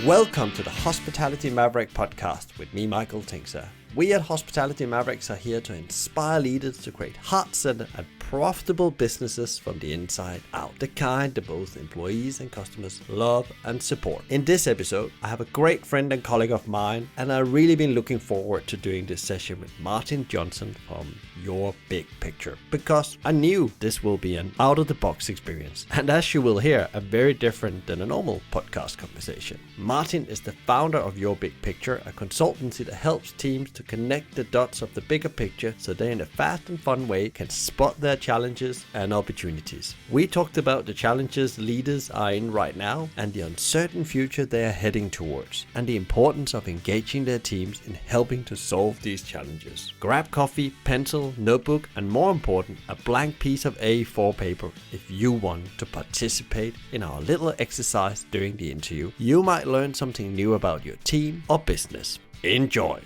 Welcome to the Hospitality Maverick podcast with me, Michael Tinkser. We at Hospitality Mavericks are here to inspire leaders to create heart-centered and profitable businesses from the inside out, the kind that both employees and customers love and support. In this episode, I have a great friend and colleague of mine, and I've really been looking forward to doing this session with Martin Johnson from YourBigPic, because I knew this will be an out-of-the-box experience, and as you will hear, a very different than a normal podcast conversation. Martin is the founder of YourBigPic, a consultancy that helps teams to connect the dots of the bigger picture so they in a fast and fun way can spot their challenges and opportunities. We talked about the challenges leaders are in right now and the uncertain future they are heading towards, and the importance of engaging their teams in helping to solve these challenges. Grab coffee, pencil, notebook, and more important, a blank piece of A4 paper if you want to participate in our little exercise during the interview. You might learn something new about your team or business. Enjoy!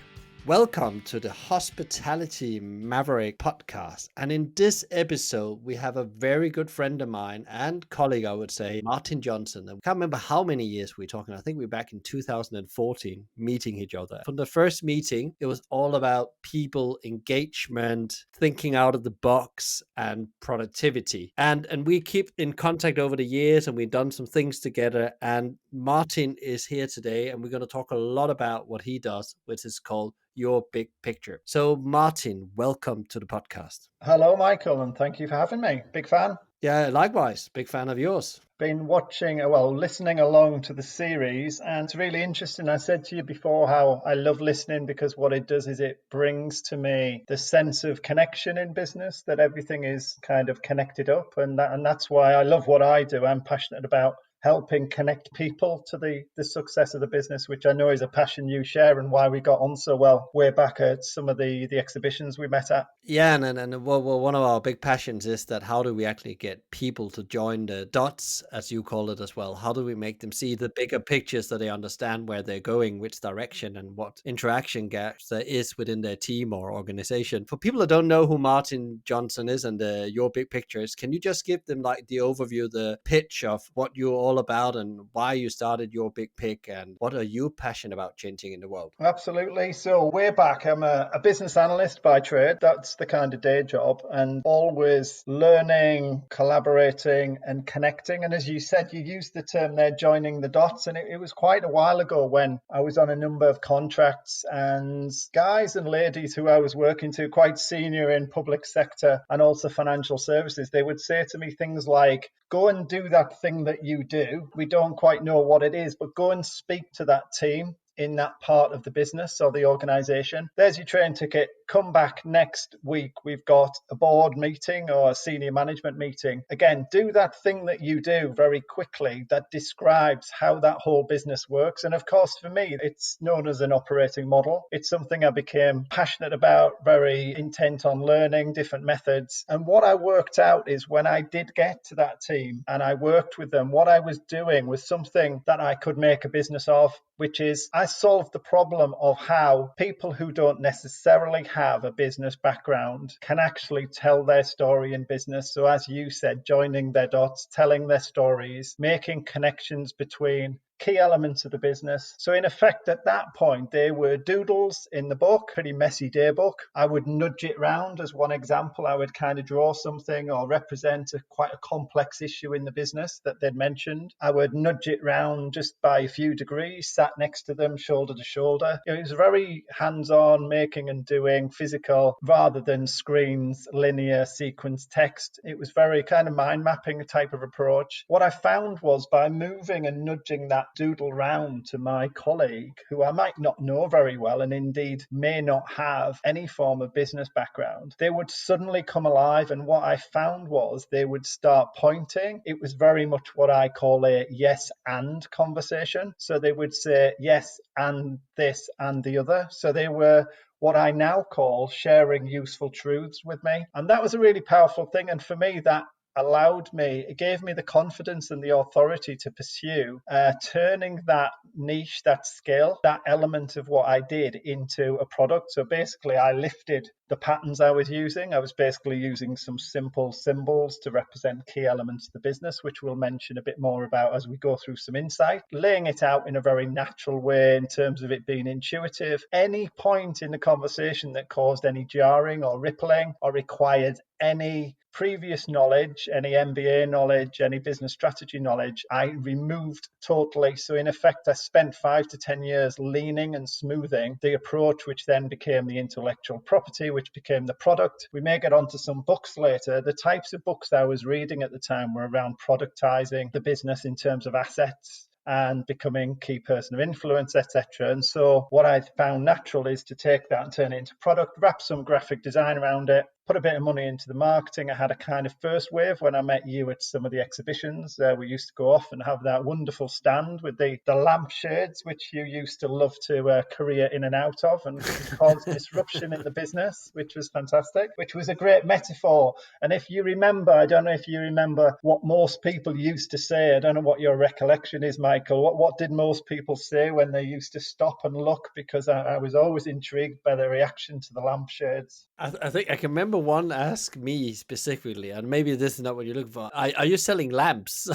Welcome to the Hospitality Maverick podcast. And in this episode, we have a very good friend of mine and colleague, I would say, Martin Johnson. I can't remember how many years we're talking. I think we're back in 2014 meeting each other. From the first meeting, it was all about people engagement, thinking out of the box, and productivity. And we keep in contact over the years, and we've done some things together. And Martin is here today, and we're going to talk a lot about what he does, which is called YourBigPic. So Martin, welcome to the podcast. Hello, Michael, and thank you for having me. Big fan. Yeah, likewise. Big fan of yours. Been listening along to the series, and it's really interesting. I said to you before how I love listening because what it does is it brings to me the sense of connection in business, that everything is kind of connected up, and that's why I love what I do. I'm passionate about helping connect people to the success of the business, which I know is a passion you share, and why we got on so well way back at some of the exhibitions we met at. Yeah, and one of our big passions is that how do we actually get people to join the dots, as you call it as well? How do we make them see the bigger pictures so they understand where they're going, which direction, and what interaction gaps there is within their team or organization? For people that don't know who Martin Johnson is and YourBigPic is, can you just give them like the overview, the pitch of what you're all about and why you started YourBigPic and what are you passionate about changing in the world? Absolutely. So way back, I'm a business analyst by trade. That's the kind of day job, and always learning, collaborating and connecting. And as you said, you used the term there, joining the dots. And it was quite a while ago when I was on a number of contracts, and guys and ladies who I was working to, quite senior in public sector and also financial services, they would say to me things like, go and do that thing that you do. We don't quite know what it is, but go and speak to that team in that part of the business or the organization. There's your train ticket. Come back next week. We've got a board meeting or a senior management meeting. Again, do that thing that you do very quickly that describes how that whole business works. And of course, for me, it's known as an operating model. It's something I became passionate about, very intent on learning different methods. And what I worked out is when I did get to that team and I worked with them, what I was doing was something that I could make a business of, which is I solved the problem of how people who don't necessarily have a business background can actually tell their story in business. So as you said, joining their dots, telling their stories, making connections between key elements of the business. So in effect, at that point, they were doodles in the book, pretty messy day book. I would nudge it round as one example. I would kind of draw something or represent quite a complex issue in the business that they'd mentioned. I would nudge it round just by a few degrees, sat next to them, shoulder to shoulder. It was very hands-on, making and doing, physical, rather than screens, linear, sequence text. It was very kind of mind mapping type of approach. What I found was by moving and nudging that doodle round to my colleague, who I might not know very well and indeed may not have any form of business background, they would suddenly come alive. And what I found was they would start pointing. It was very much what I call a yes and conversation. So they would say yes and this and the other. So they were what I now call sharing useful truths with me. And that was a really powerful thing. And for me, that it gave me the confidence and the authority to pursue turning that niche, that skill, that element of what I did into a product. So basically, I lifted the patterns I was using. I was basically using some simple symbols to represent key elements of the business, which we'll mention a bit more about as we go through some insight, laying it out in a very natural way in terms of it being intuitive. Any point in the conversation that caused any jarring or rippling or required any previous knowledge, any MBA knowledge, any business strategy knowledge, I removed totally. So in effect, I spent 5 to 10 years leaning and smoothing the approach, which then became the intellectual property, which became the product. We may get onto some books later. The types of books I was reading at the time were around productizing the business in terms of assets and becoming key person of influence, etc. And so what I found natural is to take that and turn it into product, wrap some graphic design around it, put a bit of money into the marketing. I had a kind of first wave when I met you at some of the exhibitions. We used to go off and have that wonderful stand with the lampshades, which you used to love to career in and out of and cause disruption in the business, which was fantastic, which was a great metaphor. And if you remember, I don't know if you remember what most people used to say. I don't know what your recollection is, Michael. What did most people say when they used to stop and look? Because I was always intrigued by the reaction to the lampshades. I think I can remember one asked me specifically, and maybe this is not what you're looking for. Are you selling lamps?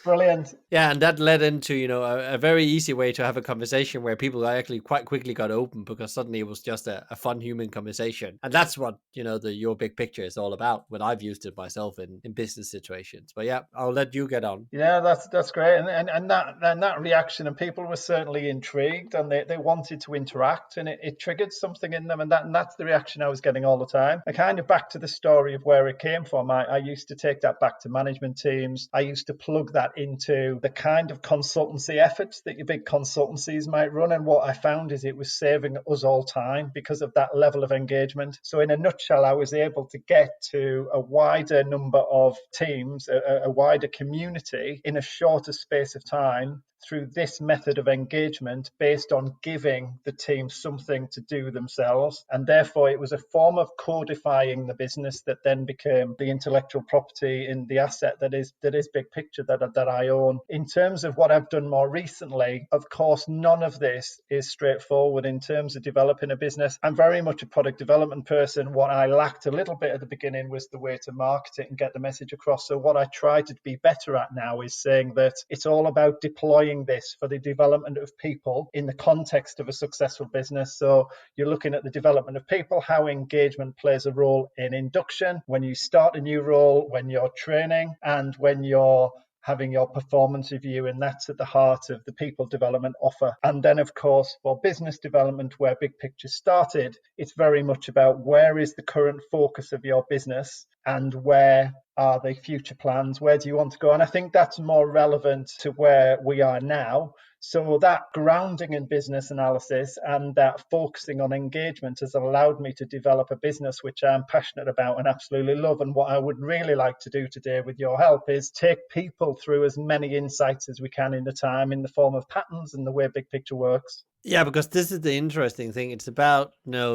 Brilliant. Yeah, and that led into, a very easy way to have a conversation where people actually quite quickly got open because suddenly it was just a fun human conversation. And that's what, the Your Big Picture is all about when I've used it myself in business situations. But yeah, I'll let you get on. Yeah, that's great. And that reaction, and people were certainly intrigued and they wanted to interact, and it triggered something in them. And that's the reaction I was getting all the time. And kind of back to the story of where it came from, I used to take that back to management teams. I used to plug that into the kind of consultancy efforts that your big consultancies might run. And what I found is it was saving us all time because of that level of engagement. So in a nutshell, I was able to get to a wider number of teams, a wider community in a shorter space of time through this method of engagement based on giving the team something to do themselves. And therefore, it was a form of codifying the business that then became the intellectual property in the asset that is Big Picture that I own. In terms of what I've done more recently, of course, none of this is straightforward in terms of developing a business. I'm very much a product development person. What I lacked a little bit at the beginning was the way to market it and get the message across. So what I try to be better at now is saying that it's all about deploying this for the development of people in the context of a successful business. So you're looking at the development of people, how engagement plays a role in induction, when you start a new role, when you're training, and when you're having your performance review, and that's at the heart of the people development offer. And then, of course, for business development, where Big Picture started, it's very much about where is the current focus of your business and where are the future plans? Where do you want to go? And I think that's more relevant to where we are now. So that grounding in business analysis and that focusing on engagement has allowed me to develop a business which I'm passionate about and absolutely love. And what I would really like to do today with your help is take people through as many insights as we can in the time in the form of patterns and the way Big Picture works. Yeah, because this is the interesting thing. It's about,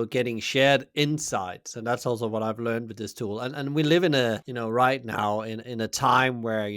getting shared insights. And that's also what I've learned with this tool. And we live in a, right now in a time where,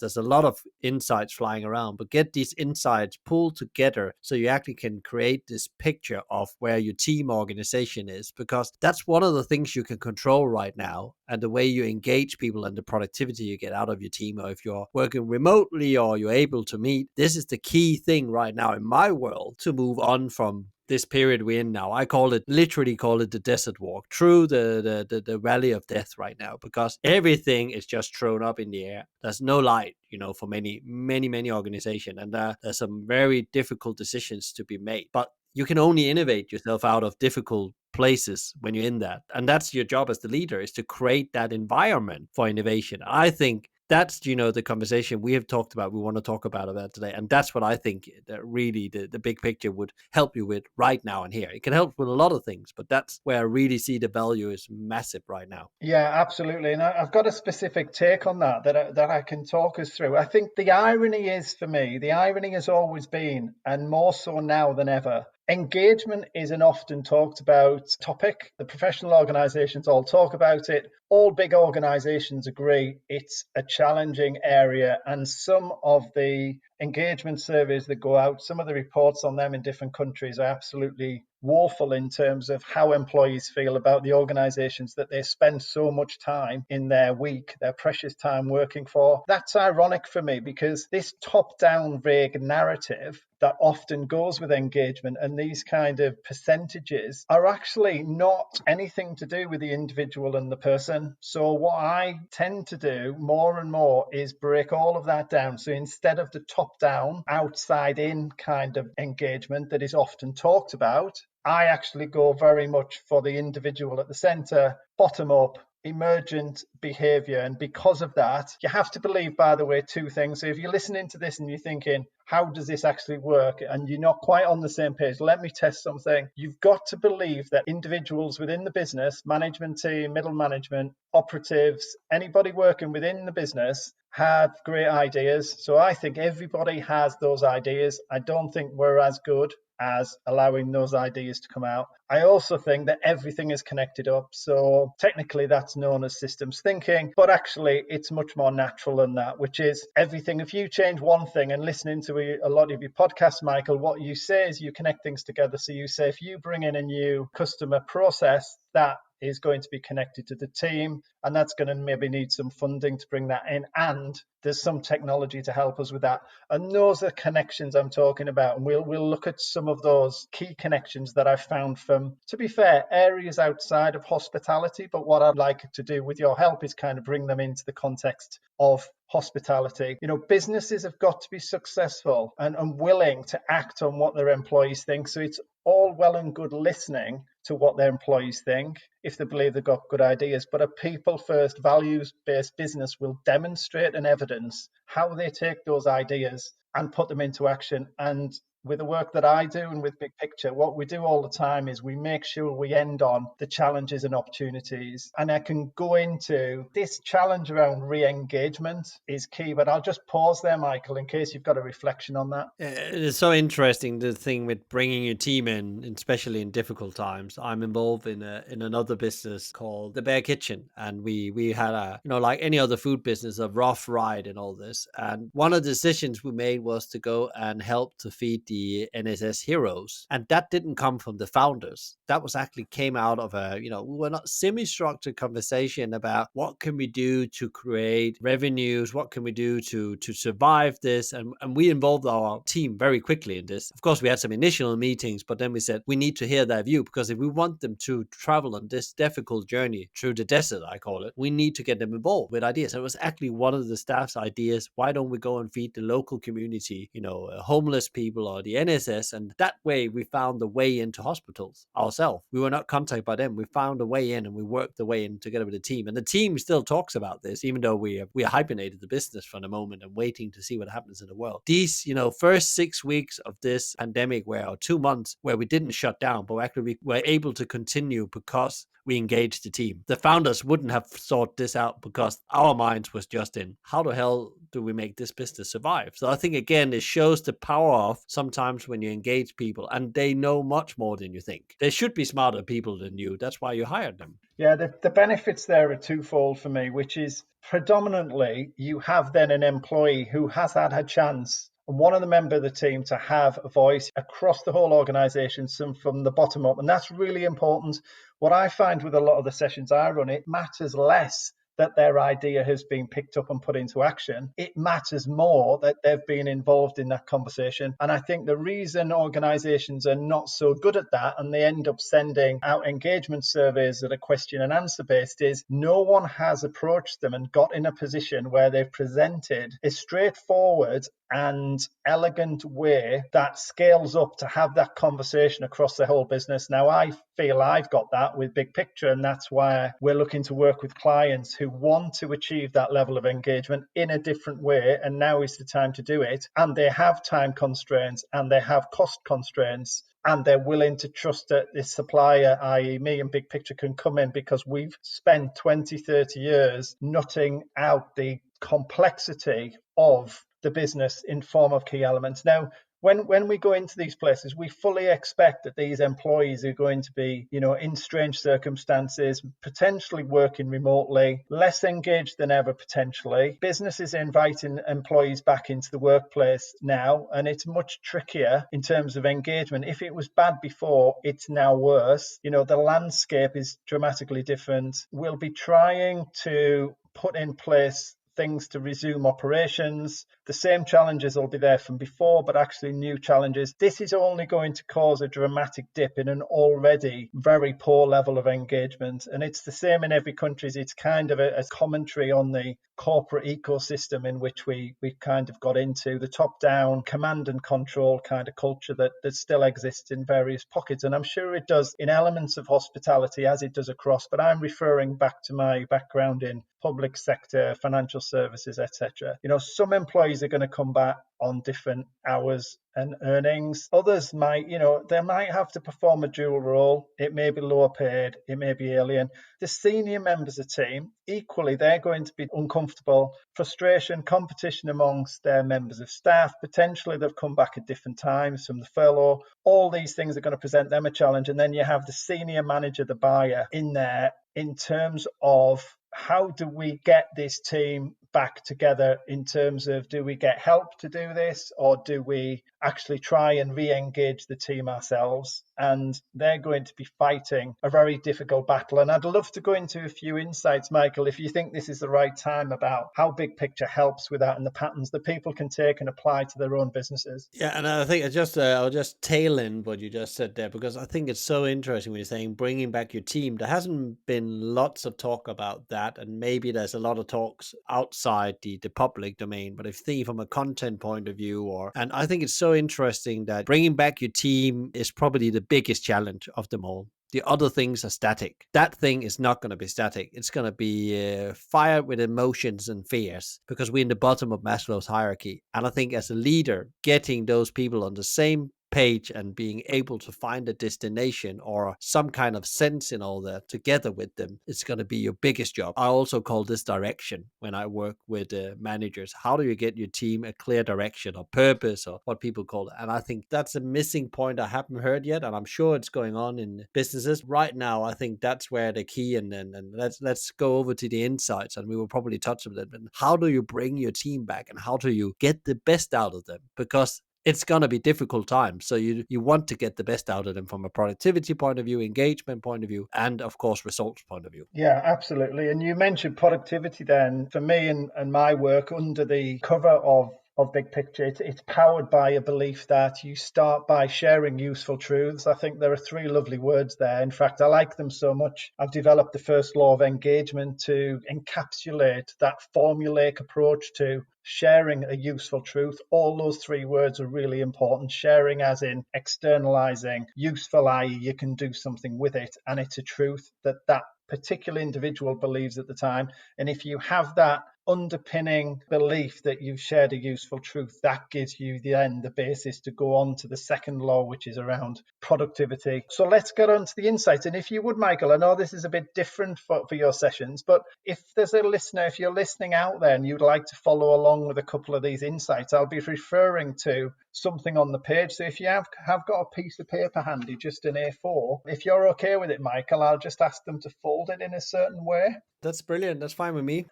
there's a lot of insights flying around, but get these insights pulled together so you actually can create this picture of where your team organization is, because that's one of the things you can control right now. And the way you engage people and the productivity you get out of your team, or if you're working remotely or you're able to meet, this is the key thing right now in my world to move on from this period we're in now. I literally call it the desert walk through the valley of death right now, because everything is just thrown up in the air. There's no light, for many organizations, and there's some very difficult decisions to be made. But you can only innovate yourself out of difficult places when you're in that. And that's your job as the leader, is to create that environment for innovation. I think that's, the conversation we have talked about, we want to talk about that today. And that's what I think that really the Big Picture would help you with right now and here. It can help with a lot of things, but that's where I really see the value is massive right now. Yeah, absolutely. And I've got a specific take on that I can talk us through. I think the irony has always been, and more so now than ever, Engagement is an often talked about topic. The professional organizations all talk about it. All big organizations agree it's a challenging area, and some of the engagement surveys that go out, some of the reports on them in different countries are absolutely woeful in terms of how employees feel about the organizations that they spend so much time in their week, their precious time working for. That's ironic for me, because this top-down vague narrative that often goes with engagement and these kind of percentages are actually not anything to do with the individual and the person. So what I tend to do more and more is break all of that down. So instead of the top-down, outside-in kind of engagement that is often talked about, I actually go very much for the individual at the center, bottom up, emergent behavior. And because of that, you have to believe, by the way, two things. So if you're listening to this and you're thinking, how does this actually work? And you're not quite on the same page, let me test something. You've got to believe that individuals within the business, management team, middle management, operatives, anybody working within the business have great ideas. So I think everybody has those ideas. I don't think we're as good as allowing those ideas to come out. I also think that everything is connected up. So technically that's known as systems thinking, but actually it's much more natural than that, which is everything. If you change one thing, and listening to a lot of your podcasts, Michael, what you say is you connect things together. So you say, if you bring in a new customer process, that is going to be connected to the team, and that's going to maybe need some funding to bring that in, and there's some technology to help us with that. And those are connections I'm talking about, and we'll look at some of those key connections that I've found from, to be fair, areas outside of hospitality. But what I'd like to do with your help is kind of bring them into the context of hospitality. You know, businesses have got to be successful and willing to act on what their employees think. So it's all well and good listening to what their employees think if they believe they've got good ideas. But a people-first, values-based business will demonstrate and evidence how they take those ideas and put them into action. And with the work that I do and with Big Picture, what we do all the time is we make sure we end on the challenges and opportunities. And I can go into this challenge around re-engagement is key, but I'll just pause there, Michael, in case you've got a reflection on that. It's so interesting, the thing with bringing your team in, especially in difficult times. I'm involved in another business called the Bear Kitchen, and we had a, like any other food business, a rough ride in all this. And one of the decisions we made was to go and help to feed the NSS heroes, and that didn't come from the founders. That was actually came out of a we were not semi-structured conversation about what can we do to create revenues, what can we do to survive this, and we involved our team very quickly in this. Of course, we had some initial meetings, but then we said we need to hear their view, because if we want them to travel on this difficult journey through the desert, I call it, we need to get them involved with ideas. And it was actually one of the staff's ideas. Why don't we go and feed the local community, homeless people or the NSS? And that way we found the way into hospitals ourselves. We were not contacted by them. We found a way in, and we worked the way in together with the team. And the team still talks about this, even though we hibernated the business for the moment and waiting to see what happens in the world. These, first 6 weeks of this pandemic, or 2 months, where we didn't shut down, but actually we were able to continue because we engaged the team. The founders wouldn't have sought this out, because our minds was just in, how the hell do we make this business survive? So I think, again, it shows the power of sometimes when you engage people and they know much more than you think. They should be smarter people than you. That's why you hired them. Yeah, the benefits there are twofold for me, which is predominantly you have then an employee who has had a chance, and one of the members of the team, to have a voice across the whole organization, some from the bottom up. And that's really important. What I find with a lot of the sessions I run, it matters less that their idea has been picked up and put into action. It matters more that they've been involved in that conversation. And I think the reason organizations are not so good at that, and they end up sending out engagement surveys that are question and answer based, is no one has approached them and got in a position where they've presented a straightforward and elegant way that scales up to have that conversation across the whole business. Now, I feel I've got that with Big Picture, and that's why we're looking to work with clients who want to achieve that level of engagement in a different way, and now is the time to do it. And they have time constraints, and they have cost constraints, and they're willing to trust that this supplier, i.e. me and Big Picture, can come in because we've spent 20, 30 years nutting out the complexity of the business in form of key elements. Now, when we go into these places, we fully expect that these employees are going to be, in strange circumstances, potentially working remotely, less engaged than ever potentially. Businesses are inviting employees back into the workplace now, and it's much trickier in terms of engagement. If it was bad before, it's now worse. The landscape is dramatically different. We'll be trying to put in place things to resume operations. The same challenges will be there from before, but actually new challenges. This is only going to cause a dramatic dip in an already very poor level of engagement. And it's the same in every country. It's kind of a commentary on the corporate ecosystem in which we've kind of got into, the top-down command and control kind of culture that still exists in various pockets. And I'm sure it does in elements of hospitality as it does across, but I'm referring back to my background in public sector, financial services, etc. Some employees are going to come back on different hours and earnings. Others might, they might have to perform a dual role. It may be lower paid, it may be alien. The senior members of the team, equally, they're going to be uncomfortable. Frustration, competition amongst their members of staff. Potentially they've come back at different times from the furlough. All these things are going to present them a challenge. And then you have the senior manager, the buyer in there in terms of how do we get this team back together in terms of, do we get help to do this, or do we actually try and re-engage the team ourselves? And they're going to be fighting a very difficult battle. And I'd love to go into a few insights, Michael, if you think this is the right time, about how Big Picture helps with that and the patterns that people can take and apply to their own businesses. Yeah, and I think I'll just tail in what you just said there, because I think it's so interesting when you're saying bringing back your team. There hasn't been lots of talk about that, and maybe there's a lot of talks outside the public domain. But if you think from a content point of view, and I think it's so interesting that bringing back your team is probably the biggest challenge of them all. The other things are static. That thing is not going to be static. It's going to be fired with emotions and fears, because we're in the bottom of Maslow's hierarchy. And I think as a leader, getting those people on the same page and being able to find a destination or some kind of sense in all that together with them, it's going to be your biggest job. I also call this direction when I work with managers. How do you get your team a clear direction or purpose, or what people call it? And I think that's a missing point I haven't heard yet, and I'm sure it's going on in businesses right now. I think that's where the key, and let's go over to the insights, and we will probably touch on that. But how do you bring your team back, and how do you get the best out of them? Because it's going to be difficult times. So you want to get the best out of them from a productivity point of view, engagement point of view, and of course, results point of view. Yeah, absolutely. And you mentioned productivity then. For me and my work under the cover of Big Picture, it's powered by a belief that you start by sharing useful truths. I think there are three lovely words there. In fact, I like them so much. I've developed the first law of engagement to encapsulate that formulaic approach to sharing a useful truth. All those three words are really important. Sharing as in externalizing, useful, i.e. you can do something with it, and it's a truth that particular individual believes at the time. And if you have that underpinning belief that you've shared a useful truth, that gives you then the basis to go on to the second law, which is around productivity. So let's get on to the insights. And if you would, Michael, I know this is a bit different for your sessions, but if there's a listener, if you're listening out there and you'd like to follow along with a couple of these insights, I'll be referring to something on the page. So if you have got a piece of paper handy, just an A4, if you're okay with it, Michael, I'll just ask them to fold it in a certain way. That's brilliant. That's fine with me.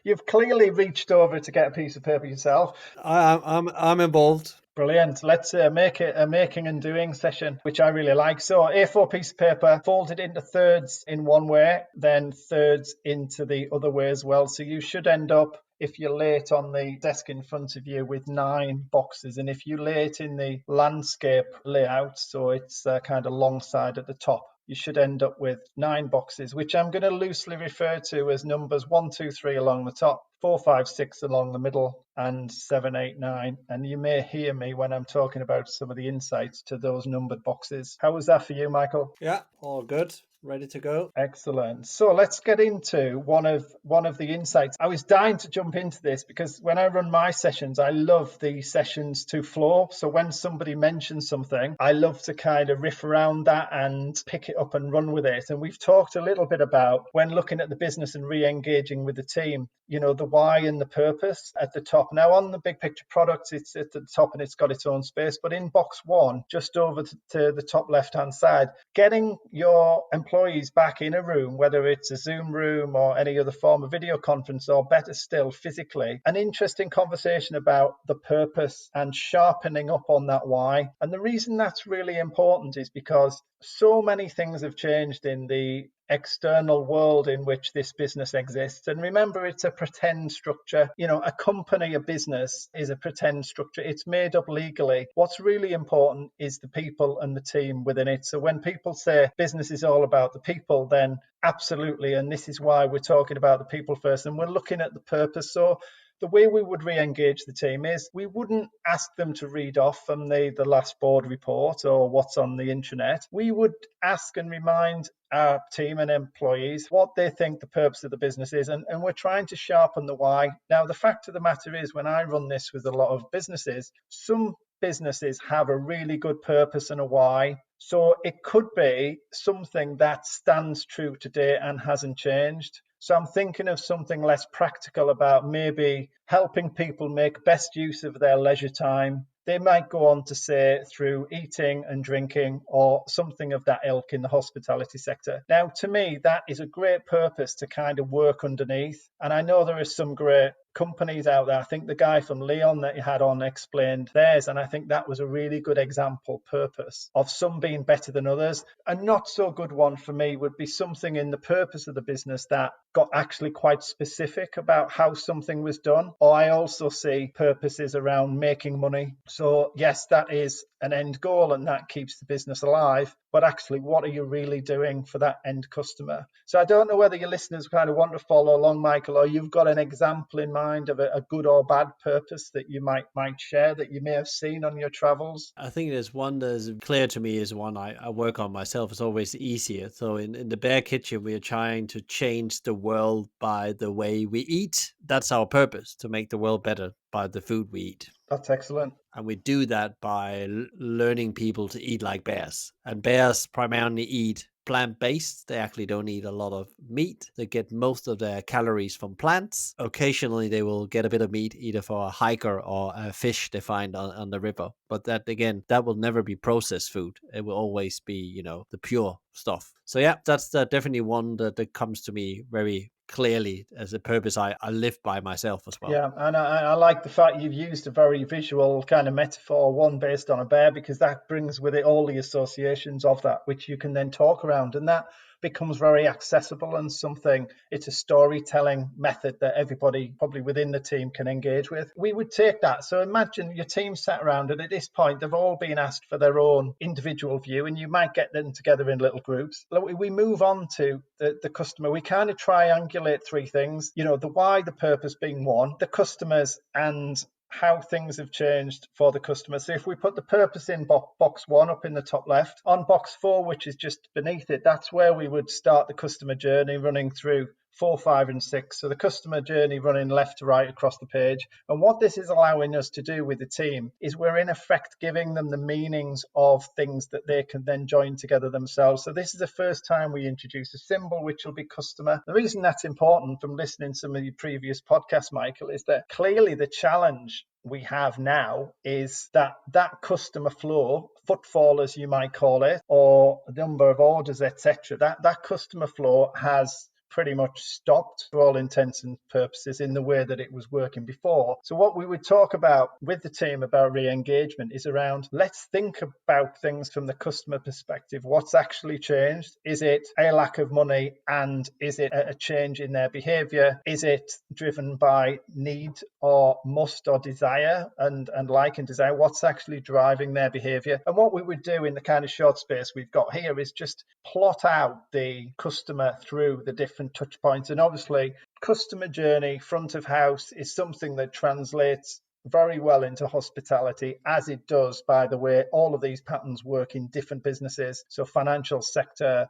You've clearly reached over to get a piece of paper yourself. I'm involved. Brilliant. Let's make it a making and doing session, which I really like. So A4 piece of paper, folded into thirds in one way, then thirds into the other way as well. So you should end up, if you lay it on the desk in front of you, with 9 boxes. And if you lay it in the landscape layout, so it's kind of long side at the top, you should end up with 9 boxes, which I'm going to loosely refer to as numbers 1, 2, 3 along the top, 4, 5, 6 along the middle, and 7, 8, 9. And you may hear me when I'm talking about some of the insights to those numbered boxes. How was that for you, Michael? Yeah, all good. Ready to go. Excellent. So let's get into one of the insights. I was dying to jump into this because when I run my sessions, I love the sessions to flow. So when somebody mentions something, I love to kind of riff around that and pick it up and run with it. And we've talked a little bit about, when looking at the business and re-engaging with the team, the why and the purpose at the top. Now on the big picture products, it's at the top and it's got its own space. But in box one, just over to the top left-hand side, getting your employees back in a room, whether it's a Zoom room or any other form of video conference, or better still, physically, an interesting conversation about the purpose and sharpening up on that why. And the reason that's really important is because so many things have changed in the external world in which this business exists. And remember, it's a pretend structure. A company, a business is a pretend structure. It's made up legally. What's really important is the people and the team within it. So when people say business is all about the people, then absolutely. And this is why we're talking about the people first. And we're looking at the purpose. So the way we would re-engage the team is we wouldn't ask them to read off from the last board report or what's on the internet. We would ask and remind our team and employees what they think the purpose of the business is. And we're trying to sharpen the why. Now, the fact of the matter is, when I run this with a lot of businesses, some businesses have a really good purpose and a why. So it could be something that stands true today and hasn't changed. So I'm thinking of something less practical about maybe helping people make best use of their leisure time. They might go on to say through eating and drinking or something of that ilk in the hospitality sector. Now, to me, that is a great purpose to kind of work underneath. And I know there are some great companies out there. I think the guy from Leon that you had on explained theirs, and I think that was a really good example purpose of some being better than others. A not so good one for me would be something in the purpose of the business that got actually quite specific about how something was done. Or I also see purposes around making money. So yes, that is an end goal and that keeps the business alive. But actually, what are you really doing for that end customer? So I don't know whether your listeners kind of want to follow along, Michael, or you've got an example in mind of a good or bad purpose that you might share that you may have seen on your travels. I think there's one that is clear to me, is one I work on myself. It's always easier. So in the Bear Kitchen, we are trying to change the world by the way we eat. That's our purpose, to make the world better by the food we eat. That's excellent. And we do that by learning people to eat like bears. And bears primarily eat plant-based. They actually don't eat a lot of meat. They get most of their calories from plants. Occasionally, they will get a bit of meat, either for a hiker or a fish they find on the river. But that, again, that will never be processed food. It will always be, the pure stuff. So yeah, that's definitely one that comes to me very clearly as a purpose I live by myself as well. Yeah, and I like the fact you've used a very visual kind of metaphor, one based on a bear, because that brings with it all the associations of that, which you can then talk around, and that becomes very accessible and something. It's a storytelling method that everybody probably within the team can engage with. We would take that. So imagine your team sat around, and at this point they've all been asked for their own individual view, and you might get them together in little groups. We move on to the customer. We kind of triangulate three things, the why, the purpose being one, the customers, and how things have changed for the customer. So if we put the purpose in box one up in the top left, on box four, which is just beneath it, that's where we would start the customer journey running through 4, 5, and 6. So the customer journey running left to right across the page. And what this is allowing us to do with the team is we're in effect giving them the meanings of things that they can then join together themselves. So this is the first time we introduce a symbol, which will be customer. The reason that's important from listening to some of your previous podcasts, Michael, is that clearly the challenge we have now is that customer flow, footfall as you might call it, or number of orders, etc., that customer flow has pretty much stopped for all intents and purposes in the way that it was working before. So what we would talk about with the team about re-engagement is around, let's think about things from the customer perspective. What's actually changed? Is it a lack of money, and is it a change in their behavior? Is it driven by need or must or desire and like and desire? What's actually driving their behavior? And what we would do in the kind of short space we've got here is just plot out the customer through the different touch points. And obviously customer journey, front of house, is something that translates very well into hospitality, as it does, by the way, all of these patterns work in different businesses. So financial sector,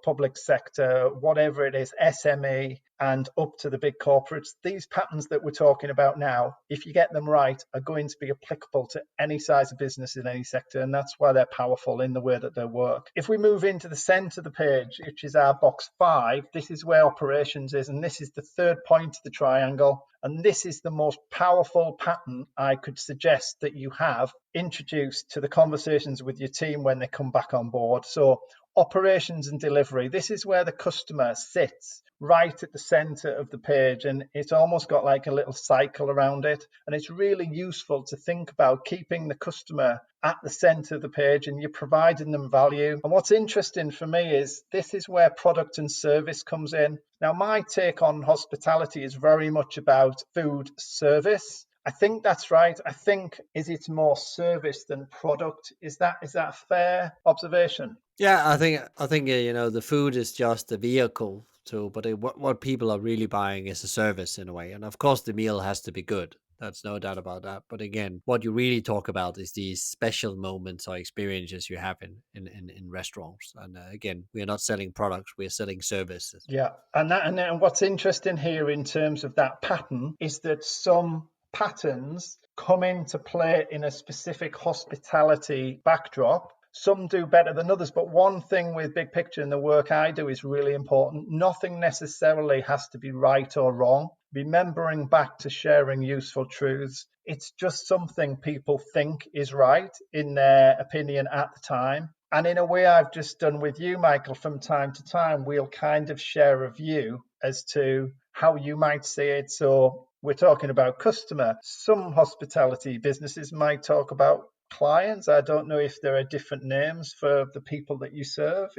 public sector, whatever it is, SME, and up to the big corporates. These patterns that we're talking about now, if you get them right, are going to be applicable to any size of business in any sector, and that's why they're powerful in the way that they work. If we move into the center of the page, which is our box 5, this is where operations is, and this is the third point of the triangle. And this is the most powerful pattern I could suggest that you have introduced to the conversations with your team when they come back on board. So operations and delivery, this is where the customer sits right at the center of the page, and it's almost got like a little cycle around it. And it's really useful to think about keeping the customer at the center of the page, and you're providing them value. And what's interesting for me is this is where product and service comes in. Now, my take on hospitality is very much about food service. I think that's right. I think is it more service than product? Is that a fair observation? Yeah, I think the food is just a vehicle to, but what people are really buying is a service in a way, and of course the meal has to be good. That's no doubt about that. But again, what you really talk about is these special moments or experiences you have in restaurants. And again, we are not selling products; we are selling services. Yeah, and what's interesting here in terms of that pattern is that some patterns come into play in a specific hospitality backdrop. Some do better than others, but one thing with big picture in the work I do is really important. Nothing necessarily has to be right or wrong. Remembering back to sharing useful truths, it's just something people think is right in their opinion at the time. And in a way I've just done with you, Michael, from time to time, we'll kind of share a view as to how you might see it. So we're talking about customer. Some hospitality businesses might talk about clients. I don't know if there are different names for the people that you serve.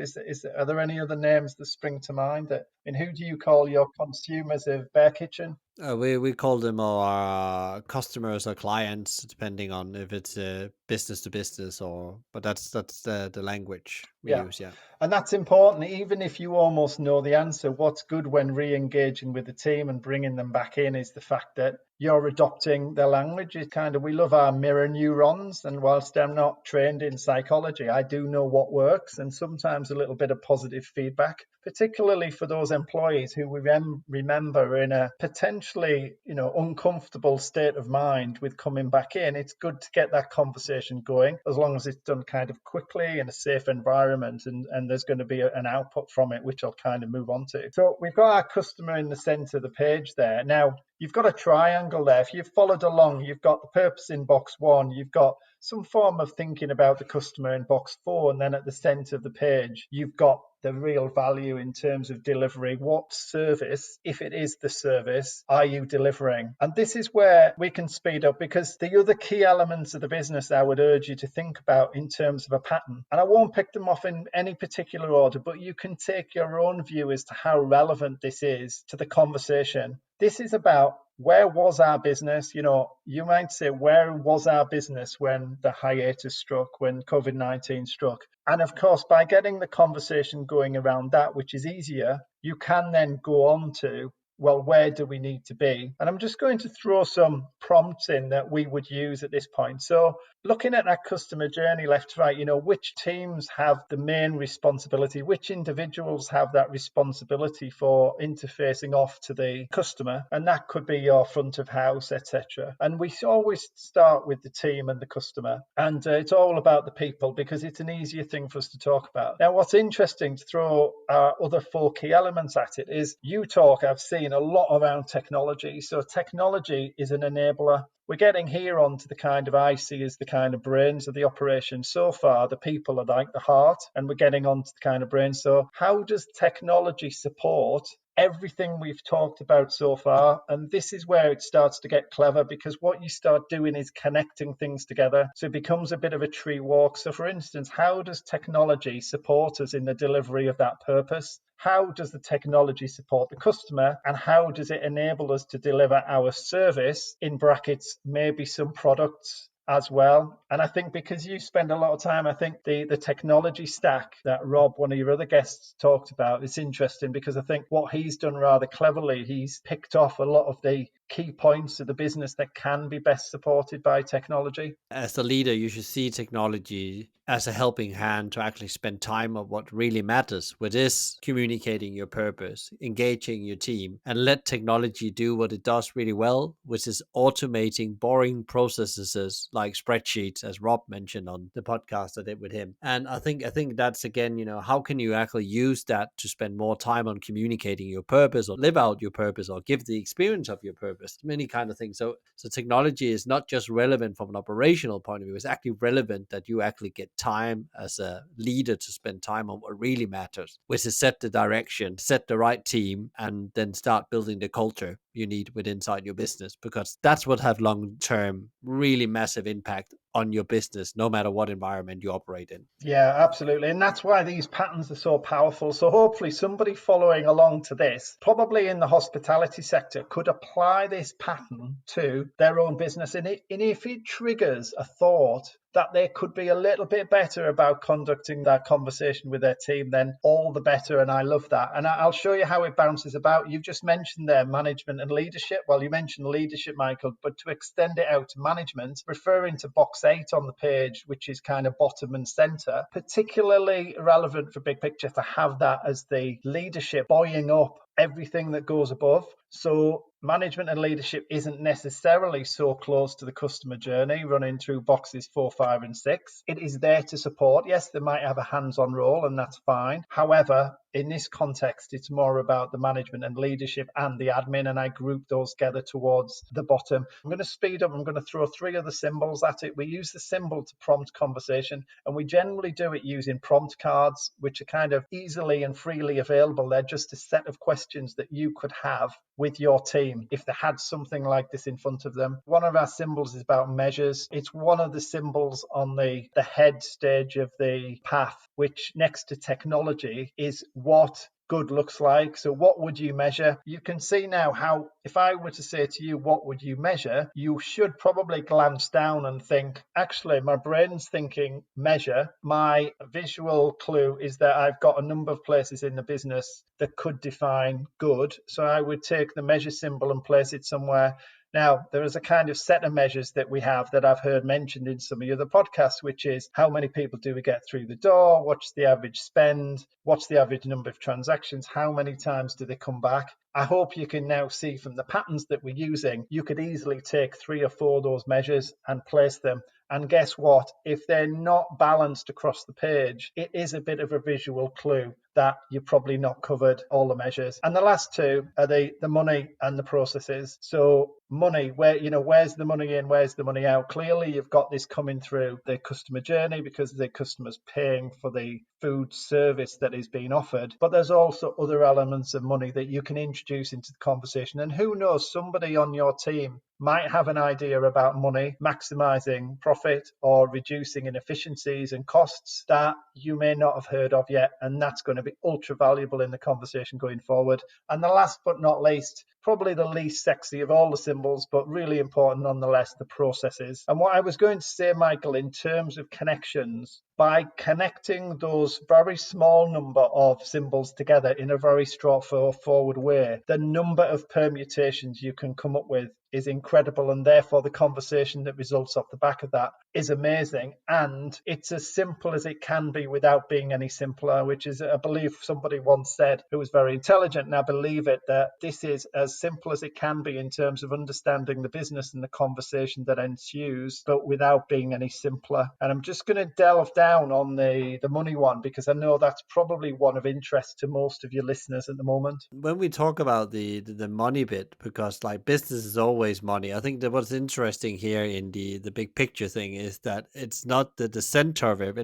Are there any other names that spring to mind? Who do you call your consumers of Bear Kitchen? We call them our customers or clients, depending on if it's business to business but that's the language we Yeah. use. Yeah. And that's important, even if you almost know the answer. What's good when re-engaging with the team and bringing them back in is the fact that you're adopting their language. It's kind of, we love our mirror neurons. And whilst I'm not trained in psychology, I do know what works, and sometimes a little bit of positive feedback, particularly for those employees who we remember in a potentially, uncomfortable state of mind with coming back in. It's good to get that conversation going, as long as it's done kind of quickly in a safe environment, and there's going to be an output from it, which I'll kind of move on to. So we've got our customer in the center of the page there. Now, you've got a triangle there. If you've followed along, you've got the purpose in box 1, you've got some form of thinking about the customer in box 4, and then at the center of the page, you've got the real value in terms of delivery. What service, if it is the service, are you delivering? And this is where we can speed up, because the other key elements of the business I would urge you to think about in terms of a pattern, and I won't pick them off in any particular order, but you can take your own view as to how relevant this is to the conversation. This is about, where was our business? You might say, where was our business when the hiatus struck, when COVID-19 struck? And of course, by getting the conversation going around that, which is easier, you can then go on to, well, where do we need to be? And I'm just going to throw some prompts in that we would use at this point. So looking at that customer journey left to right, which teams have the main responsibility, which individuals have that responsibility for interfacing off to the customer, and that could be your front of house, etc. And we always start with the team and the customer, and it's all about the people, because it's an easier thing for us to talk about. Now, what's interesting, to throw our other 4 key elements at it, is I've seen a lot around technology. So technology is an enabler. We're getting here onto the kind of, I see as the kind of brains of the operation. So far, the people are like the heart, and we're getting onto the kind of brains. So how does technology support everything we've talked about so far? And this is where it starts to get clever, because what you start doing is connecting things together. So it becomes a bit of a tree walk. So for instance, how does technology support us in the delivery of that purpose? How does the technology support the customer? And how does it enable us to deliver our service, in brackets, maybe some products as well? And I think, because you spend a lot of time, I think the technology stack that Rob, one of your other guests, talked about, is interesting, because I think what he's done rather cleverly, he's picked off a lot of the key points of the business that can be best supported by technology? As a leader, you should see technology as a helping hand to actually spend time on what really matters, which is communicating your purpose, engaging your team, and let technology do what it does really well, which is automating boring processes like spreadsheets, as Rob mentioned on the podcast I did with him. And I think that's again, how can you actually use that to spend more time on communicating your purpose or live out your purpose or give the experience of your purpose, many kind of things. So technology is not just relevant from an operational point of view, it's actually relevant that you actually get time as a leader to spend time on what really matters, which is set the direction, set the right team, and then start building the culture you need within inside your business, because that's what have long-term really massive impact on your business, no matter what environment you operate in. Yeah, absolutely. And that's why these patterns are so powerful. So hopefully somebody following along to this, probably in the hospitality sector, could apply this pattern to their own business. And if it triggers a thought that they could be a little bit better about conducting that conversation with their team, then all the better. And I love that. And I'll show you how it bounces about. You've just mentioned there management and leadership. Well, you mentioned leadership, Michael, but to extend it out to management, referring to box 8 on the page, which is kind of bottom and center, particularly relevant for Big Picture to have that as the leadership buoying up everything that goes above. So management and leadership isn't necessarily so close to the customer journey running through boxes 4, 5, and 6. It is there to support. Yes, they might have a hands-on role, and that's fine. However, in this context, it's more about the management and leadership and the admin, and I group those together towards the bottom. I'm going to speed up. I'm going to throw 3 other symbols at it. We use the symbol to prompt conversation, and we generally do it using prompt cards, which are kind of easily and freely available. They're just a set of questions that you could have with your team if they had something like this in front of them. One of our symbols is about measures. It's one of the symbols on the head stage of the path, which next to technology is what good looks like. So what would you measure? You can see now how, if I were to say to you, what would you measure? You should probably glance down and think, actually, my brain's thinking measure. My visual clue is that I've got a number of places in the business that could define good. So I would take the measure symbol and place it somewhere. Now, there is a kind of set of measures that we have that I've heard mentioned in some of the other podcasts, which is how many people do we get through the door? What's the average spend? What's the average number of transactions? How many times do they come back? I hope you can now see from the patterns that we're using, you could easily take 3 or 4 of those measures and place them. And guess what? If they're not balanced across the page, it is a bit of a visual clue that you've probably not covered all the measures. And the last 2 are the money and the processes. So money, where's the money in, where's the money out? Clearly, you've got this coming through the customer journey because the customer's paying for the food service that is being offered. But there's also other elements of money that you can introduce into the conversation. And who knows, somebody on your team might have an idea about money, maximizing profit or reducing inefficiencies and costs that you may not have heard of yet. And that's going to be ultra valuable in the conversation going forward. And the last but not least, probably the least sexy of all the symbols, but really important nonetheless, the processes. And what I was going to say, Michael, in terms of connections, by connecting those very small number of symbols together in a very straightforward way, the number of permutations you can come up with is incredible, and therefore the conversation that results off the back of that is amazing. And it's as simple as it can be without being any simpler, which is, I believe somebody once said, who was very intelligent, and I believe it, that this is as simple as it can be in terms of understanding the business and the conversation that ensues, but without being any simpler. And I'm just going to delve down on the money one, because I know that's probably one of interest to most of your listeners at the moment. When we talk about the money bit, because like business is always money, I think that what's interesting here in the big picture thing is that it's not the center of it.